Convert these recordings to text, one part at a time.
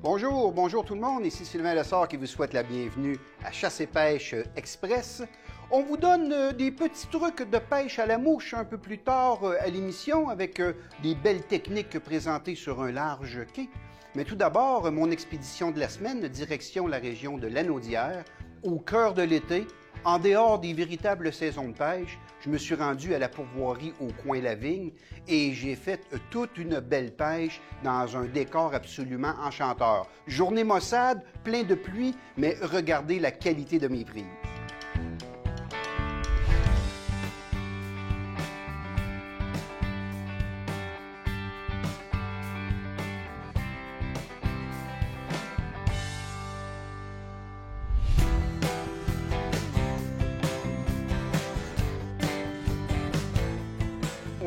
Bonjour, bonjour tout le monde. Ici Sylvain Lessard qui vous souhaite la bienvenue à Chasse et Pêche Express. On vous donne des petits trucs de pêche à la mouche un peu plus tard à l'émission avec des belles techniques présentées sur un large quai. Mais tout d'abord, mon expédition de la semaine, direction la région de Lanaudière, au cœur de l'été, en dehors des véritables saisons de pêche. Je me suis rendu à la pourvoirie au coin La Vigne et j'ai fait toute une belle pêche dans un décor absolument enchanteur. Journée maussade, plein de pluie, mais regardez la qualité de mes prises.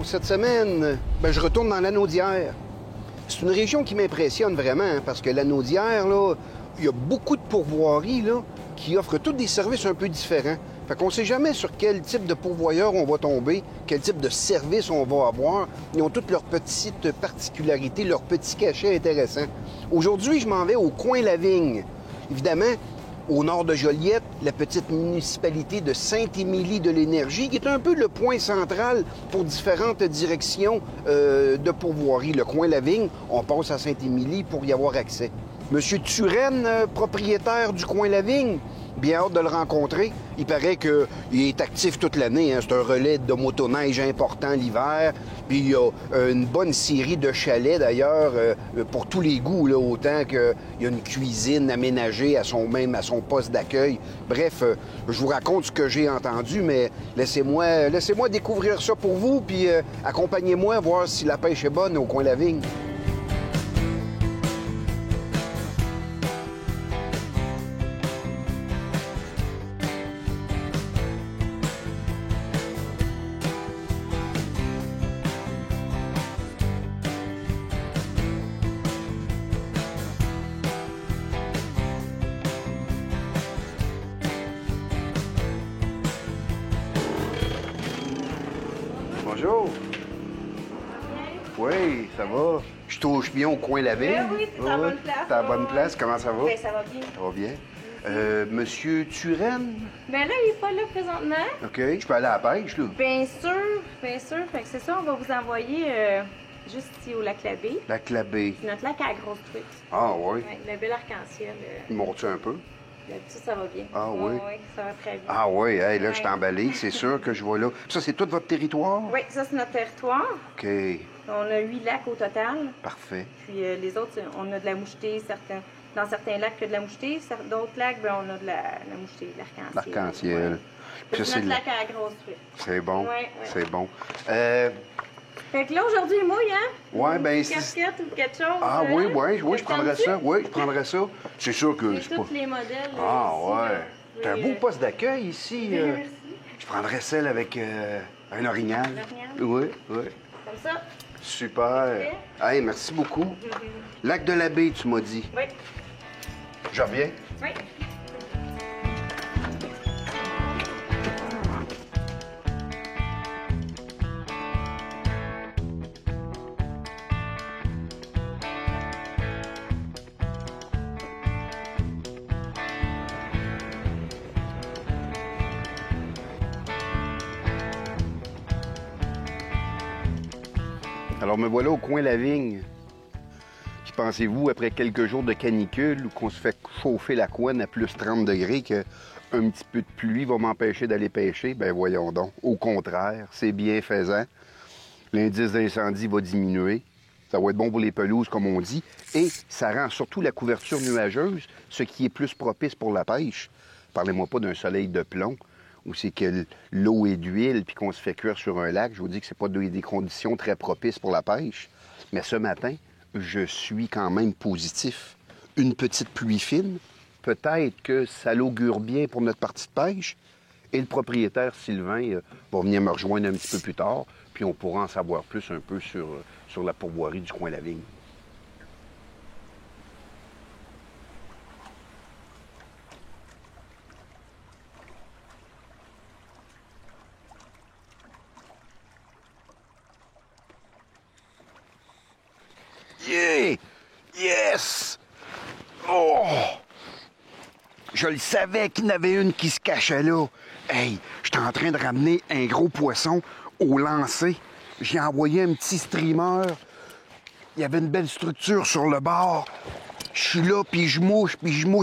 Cette semaine, je retourne dans Lanaudière. C'est une région qui m'impressionne vraiment, hein, parce que Lanaudière, là, il y a beaucoup de pourvoiries là, qui offrent tous des services un peu différents. Fait qu'on ne sait jamais sur quel type de pourvoyeur on va tomber, quel type de service on va avoir. Ils ont toutes leurs petites particularités, leurs petits cachets intéressants. Aujourd'hui, je m'en vais au coin La Vigne. Évidemment, au nord de Joliette, la petite municipalité de Saint-Émilie-de-l'Énergie, qui est un peu le point central pour différentes directions de pourvoirie. Le coin La Vigne, on passe à Saint-Émilie pour y avoir accès. Monsieur Turenne, propriétaire du coin La Vigne, bien hâte de le rencontrer. Il paraît qu'il est actif toute l'année. Hein. C'est un relais de motoneige important l'hiver. Puis il y a une bonne série de chalets, d'ailleurs, pour tous les goûts, là, autant qu'il y a une cuisine aménagée à son poste d'accueil. Bref, je vous raconte ce que j'ai entendu, mais laissez-moi découvrir ça pour vous, puis accompagnez-moi voir si la pêche est bonne au coin La Vigne. Bonjour. Oui, ça va. Je touche bien au coin La Vigne. Oui, c'est à la bonne place. C'est à la bonne place. Comment ça va? Bien, ça va bien. Ça va bien. Monsieur Turenne? Ben là, il est pas là présentement. OK. Je peux aller à la pêche, là? Bien sûr, bien sûr. Fait que c'est ça, on va vous envoyer juste ici au lac Labé. Lac Labé. C'est notre lac à la grosse truite. Ah oui? Ouais, le bel arc-en-ciel. Il monte un peu? Là-dessus, ça va bien. Ah oui? Oui, ça va très bien. Ah oui, hey, là, Ouais. je suis emballé. C'est sûr que je vois là. Ça, c'est tout votre territoire? Oui, ça, c'est notre territoire. OK. On a 8 lacs au total. Parfait. Puis les autres, on a de la mouchetée. Dans certains lacs, il y a de la mouchetée. D'autres lacs, ben, on a de la mouchetée, de l'arc-en-ciel. L'arc-en-ciel. Ouais. Puis C'est ça, notre lac à la grosse truite. C'est bon. Ouais. C'est bon. Fait que là, aujourd'hui, il mouille, hein? Ouais, ben, une c'est- casquette ou quelque chose. Ah hein? oui, je prendrais T'attends-tu? ça. Oui, je prendrais ça. C'est sûr que je C'est sais pas. tous les modèles. Ah ici, ouais. là. C'est un beau poste d'accueil ici. Merci. Je prendrais celle avec un orignal. L'orignal. Oui, oui. Comme ça. Super. Hey, merci beaucoup. Lac de la Baie, tu m'as dit. Oui. Je reviens. Oui. Alors, me voilà au coin La Vigne. Puis pensez-vous, après quelques jours de canicule, où qu'on se fait chauffer la couenne à plus 30 degrés, qu'un petit peu de pluie va m'empêcher d'aller pêcher? Ben voyons donc. Au contraire, c'est bienfaisant. L'indice d'incendie va diminuer. Ça va être bon pour les pelouses, comme on dit. Et ça rend surtout la couverture nuageuse, ce qui est plus propice pour la pêche. Parlez-moi pas d'un soleil de plomb, où c'est que l'eau est d'huile puis qu'on se fait cuire sur un lac. Je vous dis que c'est pas des conditions très propices pour la pêche. Mais ce matin, je suis quand même positif. Une petite pluie fine, peut-être que ça l'augure bien pour notre partie de pêche. Et le propriétaire, Sylvain, va venir me rejoindre un petit peu plus tard, puis on pourra en savoir plus un peu sur la pourvoirie du coin La Vigne. Yeah! Yes! Je le savais qu'il y en avait une qui se cachait là. Hey, j'étais en train de ramener un gros poisson au lancer. J'ai envoyé un petit streamer. Il y avait une belle structure sur le bord. Je suis là, puis je mouche,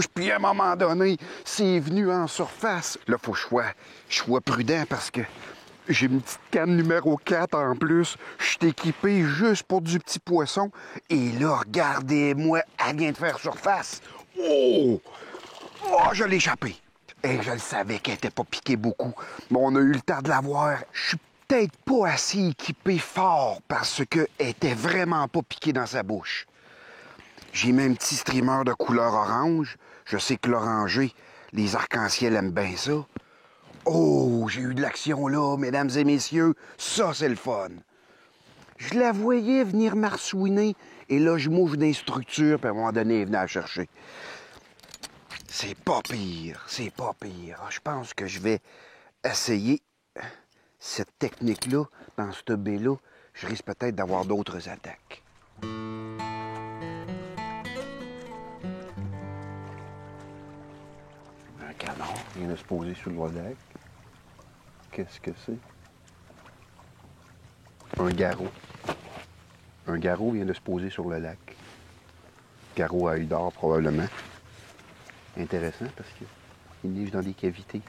puis à un moment donné, c'est venu en surface. Là, faut que je sois prudent parce que j'ai une petite canne numéro 4 en plus. Je suis équipé juste pour du petit poisson. Et là, regardez-moi, elle vient de faire surface. Oh! Oh, je l'ai échappé. Et je le savais qu'elle n'était pas piquée beaucoup. Mais on a eu le temps de la voir. Je suis peut-être pas assez équipé fort parce qu'elle était vraiment pas piquée dans sa bouche. J'ai mis un petit streamer de couleur orange. Je sais que l'orangé, les arcs-en-ciel aiment bien ça. Oh, j'ai eu de l'action là, mesdames et messieurs. Ça, c'est le fun. Je la voyais venir marsouiner. Et là, je mouche des structures, puis à un moment donné, elle venait la chercher. C'est pas pire, c'est pas pire. Je pense que je vais essayer cette technique-là dans cette baie-là. Je risque peut-être d'avoir d'autres attaques. Un canard vient de se poser sur le lac. Qu'est-ce que c'est? Un garrot. Un garrot vient de se poser sur le lac. Garrot à œil d'or, probablement. Intéressant parce qu'il niche dans des cavités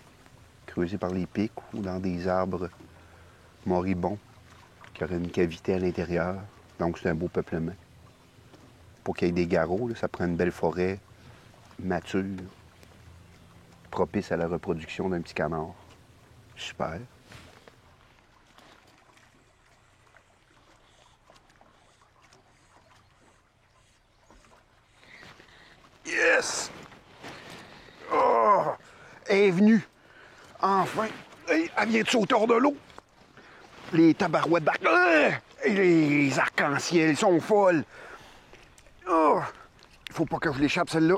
creusées par les pics ou dans des arbres moribonds qui auraient une cavité à l'intérieur. Donc, c'est un beau peuplement. Pour qu'il y ait des garrots, là, ça prend une belle forêt mature, propice à la reproduction d'un petit canard. Super. Yes! Oh! Elle est venue. Enfin. Elle vient de sauter hors de l'eau. Les tabarouettes d'arc... Et les arcs-en-ciel sont folles. Oh! Il faut pas que je l'échappe, celle-là.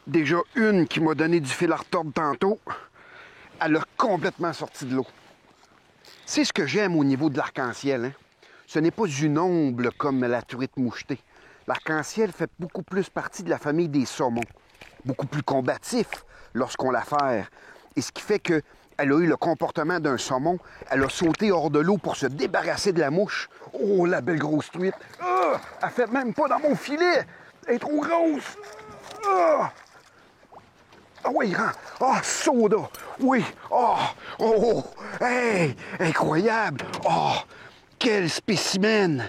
Déjà une qui m'a donné du fil à retordre tantôt. Elle a complètement sorti de l'eau. C'est ce que j'aime au niveau de l'arc-en-ciel. Hein? Ce n'est pas une omble comme la truite mouchetée. L'arc-en-ciel fait beaucoup plus partie de la famille des saumons. Beaucoup plus combatif lorsqu'on l'affaire. Et ce qui fait qu'elle a eu le comportement d'un saumon. Elle a sauté hors de l'eau pour se débarrasser de la mouche. Oh, la belle grosse truite. Oh, elle fait même pas dans mon filet. Elle est trop grosse. Oh. Ah oui, ah, soda. Oui. Oh, oh, hey, incroyable. Oh, quel spécimen.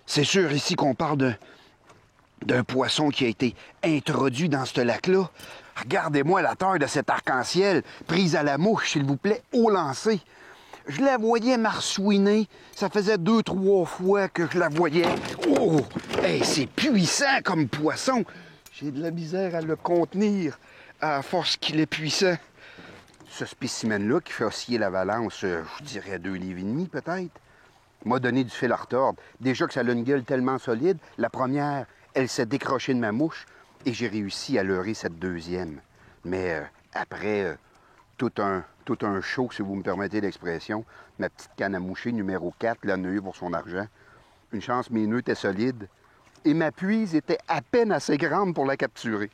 C'est sûr ici qu'on parle d'un poisson qui a été introduit dans ce lac-là. Regardez-moi la taille de cet arc-en-ciel, prise à la mouche, s'il vous plaît, au lancer. Je la voyais marsouiner. Ça faisait 2-3 fois que je la voyais. Oh! Hey, c'est puissant comme poisson. J'ai de la misère à le contenir à force qu'il est puissant. Ce spécimen-là qui fait osciller la balance, je dirais 2,5 livres peut-être, m'a donné du fil à retordre. Déjà que ça a une gueule tellement solide, la première, elle s'est décrochée de ma mouche et j'ai réussi à leurrer cette deuxième. Mais après tout un show, si vous me permettez l'expression, ma petite canne à moucher numéro 4, la neuve pour son argent. Une chance, mes nœuds étaient solides. Et ma puise était à peine assez grande pour la capturer.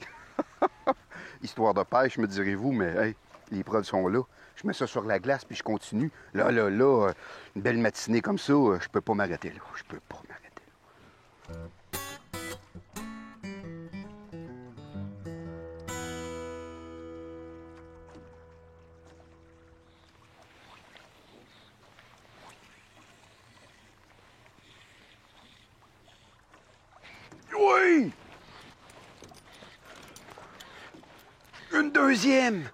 Histoire de pêche, me direz-vous, mais hey, les preuves sont là. Je mets ça sur la glace, puis je continue. Là, une belle matinée comme ça, je peux pas m'arrêter là. Je peux pas m'arrêter là. Oui! Une deuxième!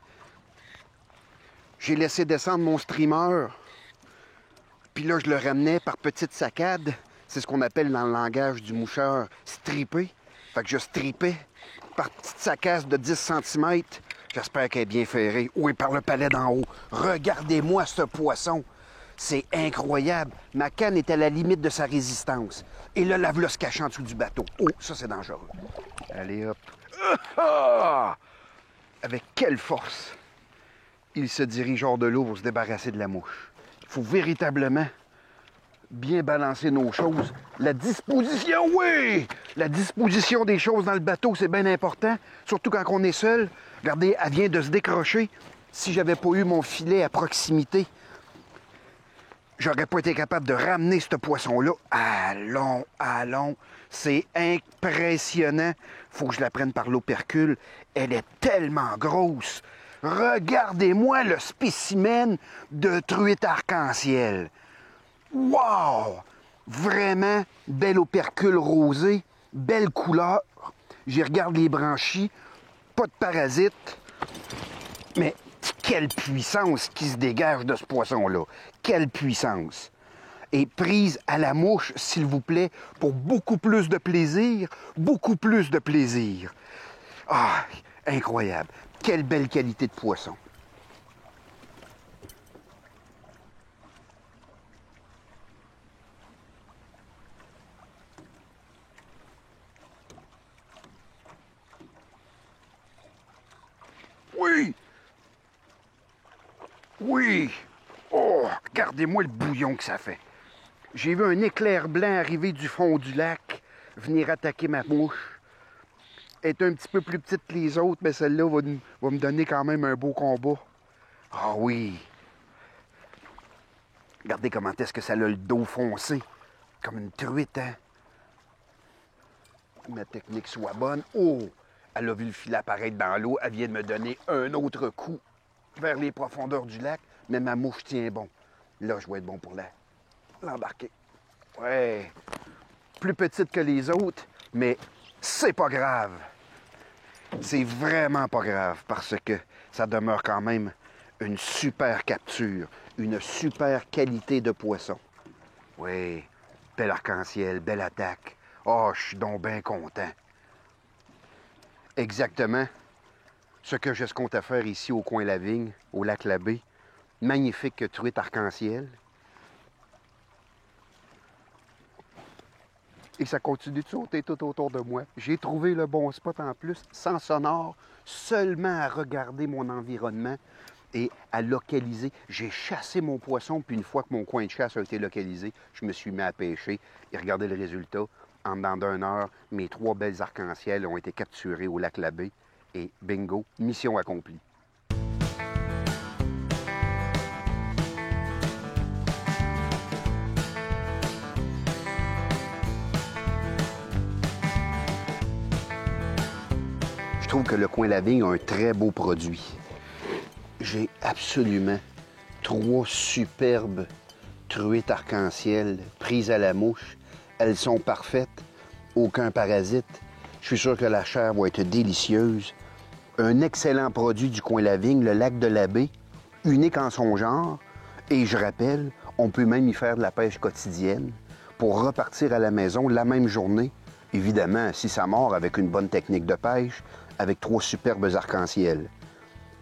J'ai laissé descendre mon streamer. Puis là, je le ramenais par petites saccades. C'est ce qu'on appelle dans le langage du moucheur stripper. Fait que je stripais par petites saccades de 10 cm. J'espère qu'elle est bien ferrée. Oui, par le palais d'en haut. Regardez-moi ce poisson. C'est incroyable. Ma canne est à la limite de sa résistance. Et là, la voilà se cache en dessous du bateau. Oh, ça, c'est dangereux. Allez, hop. Ah! Avec quelle force il se dirige hors de l'eau pour se débarrasser de la mouche. Il faut véritablement bien balancer nos choses. La disposition, oui! La disposition des choses dans le bateau, c'est bien important, surtout quand on est seul. Regardez, elle vient de se décrocher. Si j'avais pas eu mon filet à proximité, j'aurais pas été capable de ramener ce poisson-là. Allons, allons. C'est impressionnant. Faut que je la prenne par l'opercule. Elle est tellement grosse. Regardez-moi le spécimen de truite arc-en-ciel. Wow! Vraiment bel opercule rosé, belle couleur. J'y regarde les branchies, pas de parasites. Mais quelle puissance qui se dégage de ce poisson-là. Quelle puissance. Et prise à la mouche, s'il vous plaît, pour beaucoup plus de plaisir, beaucoup plus de plaisir. Ah, incroyable. Quelle belle qualité de poisson. Oui! Oui! Oh, regardez-moi le bouillon que ça fait. J'ai vu un éclair blanc arriver du fond du lac, venir attaquer ma mouche. Elle est un petit peu plus petite que les autres, mais celle-là va me donner quand même un beau combat. Ah oui! Regardez comment est-ce que ça a le dos foncé. Comme une truite, hein? Ma technique soit bonne. Oh! Elle a vu le filet apparaître dans l'eau. Elle vient de me donner un autre coup vers les profondeurs du lac. Mais ma mouche tient bon. Là, je vais être bon pour l'embarquer. Ouais. Plus petite que les autres, mais c'est pas grave. C'est vraiment pas grave parce que ça demeure quand même une super capture, une super qualité de poisson. Oui, bel arc-en-ciel, belle attaque. Oh, je suis donc bien content. Exactement ce que j'escompte à faire ici au coin La Vigne, au lac Labbé. Magnifique truite arc-en-ciel. Et ça continue de sauter tout autour de moi. J'ai trouvé le bon spot en plus, sans sonore, seulement à regarder mon environnement et à localiser. J'ai chassé mon poisson, puis une fois que mon coin de chasse a été localisé, je me suis mis à pêcher. Et regardez le résultat. En dedans d'une heure, mes 3 belles arcs-en-ciel ont été capturés au lac Labbé. Et bingo, mission accomplie. Je trouve que le coin La Vigne a un très beau produit. J'ai absolument 3 superbes truites arc-en-ciel prises à la mouche. Elles sont parfaites, aucun parasite. Je suis sûr que la chair va être délicieuse. Un excellent produit du coin La Vigne, le lac de Labbé, unique en son genre. Et je rappelle, on peut même y faire de la pêche quotidienne pour repartir à la maison la même journée. Évidemment, si ça mord avec une bonne technique de pêche, avec 3 superbes arc-en-ciel.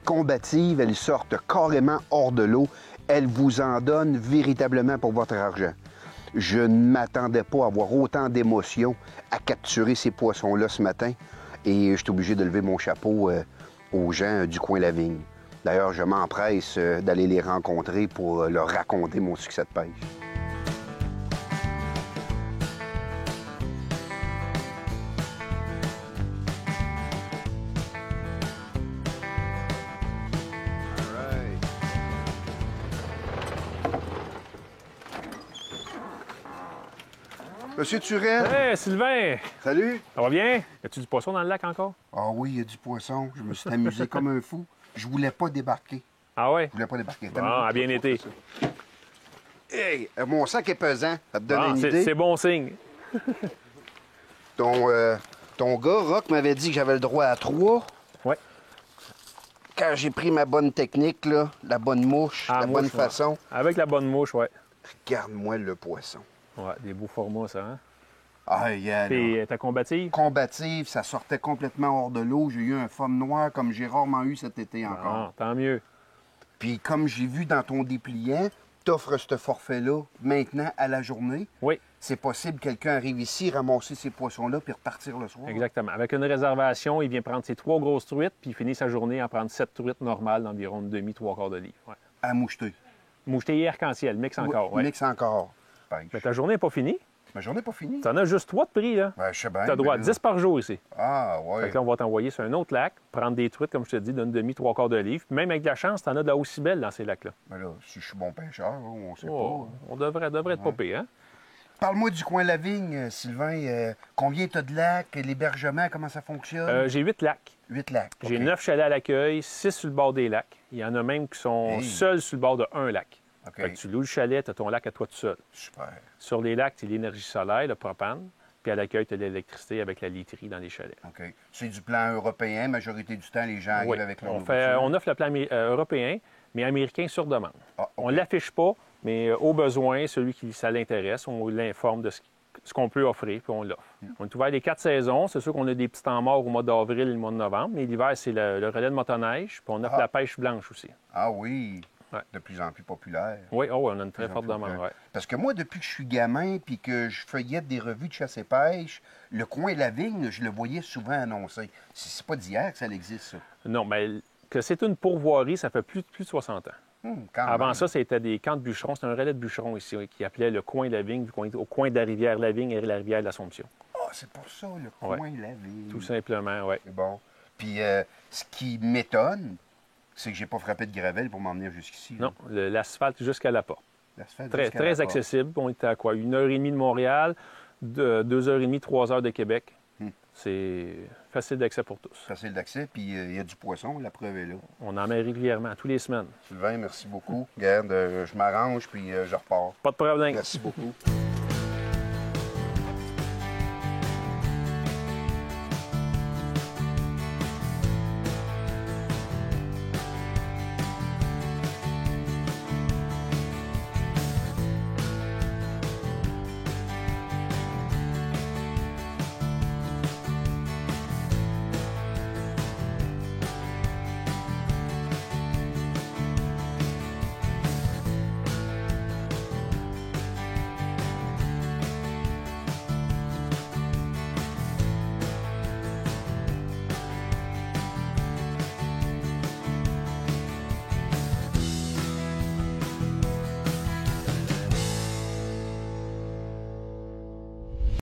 Combatives, elles sortent carrément hors de l'eau. Elles vous en donnent véritablement pour votre argent. Je ne m'attendais pas à avoir autant d'émotions à capturer ces poissons-là ce matin. Et je suis obligé de lever mon chapeau aux gens du coin La Vigne. D'ailleurs, je m'empresse d'aller les rencontrer pour leur raconter mon succès de pêche. Monsieur Turel. Hey, Sylvain! Salut. Ça va bien? Y a-tu du poisson dans le lac encore? Ah oui, il y a du poisson. Je me suis amusé comme un fou. Je voulais pas débarquer. Ah ouais? Je voulais pas débarquer. Bon, a bien été. Hey, mon sac est pesant. Ça te donne une idée? C'est bon signe. Ton gars, Rock, m'avait dit que j'avais le droit à 3. Ouais. Quand j'ai pris ma bonne technique, là, la bonne mouche, la bonne façon. Avec la bonne mouche, ouais. Regarde-moi le poisson. Ouais, des beaux formats, ça, hein? Ah, yeah, Puis, ta combative? Combative, ça sortait complètement hors de l'eau. J'ai eu un fun noir comme j'ai rarement eu cet été encore. Ah, tant mieux. Puis, comme j'ai vu dans ton dépliant, t'offres ce forfait-là maintenant à la journée. Oui. C'est possible que quelqu'un arrive ici, ramasser ces poissons-là, puis repartir le soir. Exactement. Avec une réservation, il vient prendre ses 3 grosses truites, puis il finit sa journée en prendre 7 truites normales d'environ une demi, 3/4 de livre. Ouais. À moucheter. Moucheté et arc-en-ciel, mix encore. Ouais. Mix encore. pêche. Mais ta journée n'est pas finie. Ma journée n'est pas finie. Tu en as juste 3 de prix, là. Ben, je sais bien. Tu as droit à mais 10 par jour ici. Ah, ouais. Fait que là, on va t'envoyer sur un autre lac, prendre des truites, comme je te dis, d'une demi, 3/4 de livre. Puis même avec de la chance, tu en as de la aussi belle dans ces lacs-là. Ben là, si je suis bon pêcheur, on sait Oh, pas. on devrait être pas pire, hein? Parle-moi du coin Lavigne, Sylvain. Combien tu as de lacs, l'hébergement, comment ça fonctionne? J'ai 8 lacs. 8 lacs. J'ai OK. 9 chalets à l'accueil, 6 sur le bord des lacs. Il y en a même qui sont Hey. seuls sur le bord d'un lac. OK. Fait que tu loues le chalet, tu as ton lac à toi tout seul. Super. Sur les lacs, tu as l'énergie solaire, le propane. Puis à l'accueil, tu as l'électricité avec la literie dans les chalets. OK. C'est du plan européen. Majorité du temps, les gens arrivent Oui. avec leur On offre le plan européen, mais américain sur demande. Ah, OK. On ne l'affiche pas, mais au besoin, celui qui ça l'intéresse, on l'informe de ce qu'on peut offrir, puis on l'offre. On est ouvert les 4 saisons. C'est sûr qu'on a des petits temps morts au mois d'avril et le mois de novembre, mais l'hiver, c'est le relais de motoneige, puis on offre Ah. la pêche blanche aussi. Ah oui. Ouais. De plus en plus populaire. Oui, oh, on a une très Plus en forte plus demande. populaire. Ouais. Parce que moi, depuis que je suis gamin puis que je feuillette des revues de chasse et pêche, le coin Lavigne, je le voyais souvent annoncé. C'est pas d'hier que ça existe, ça. Non, mais que c'est une pourvoirie, ça fait plus de 60 ans. Quand Avant même. ça, c'était des camps de bûcherons. C'était un relais de bûcherons ici, oui, qui appelait le coin Lavigne, vu qu'on est au coin de la rivière Lavigne et la rivière de l'Assomption. Ah, c'est pour ça, le coin Lavigne. Tout simplement, oui. C'est bon. Puis, ce qui m'étonne, c'est que j'ai pas frappé de gravelle pour m'emmener jusqu'ici. là. Non, l'asphalte jusqu'à la porte. L'asphalte Très, jusqu'à très la porte. accessible. On était à quoi? 1h30 de Montréal, 2h30, 3 heures de Québec. C'est facile d'accès pour tous. Facile d'accès, puis il y a du poisson, la preuve est là. On en met régulièrement, tous les semaines. Sylvain, merci beaucoup. Regarde, je m'arrange, puis je repars. Pas de problème. Merci beaucoup.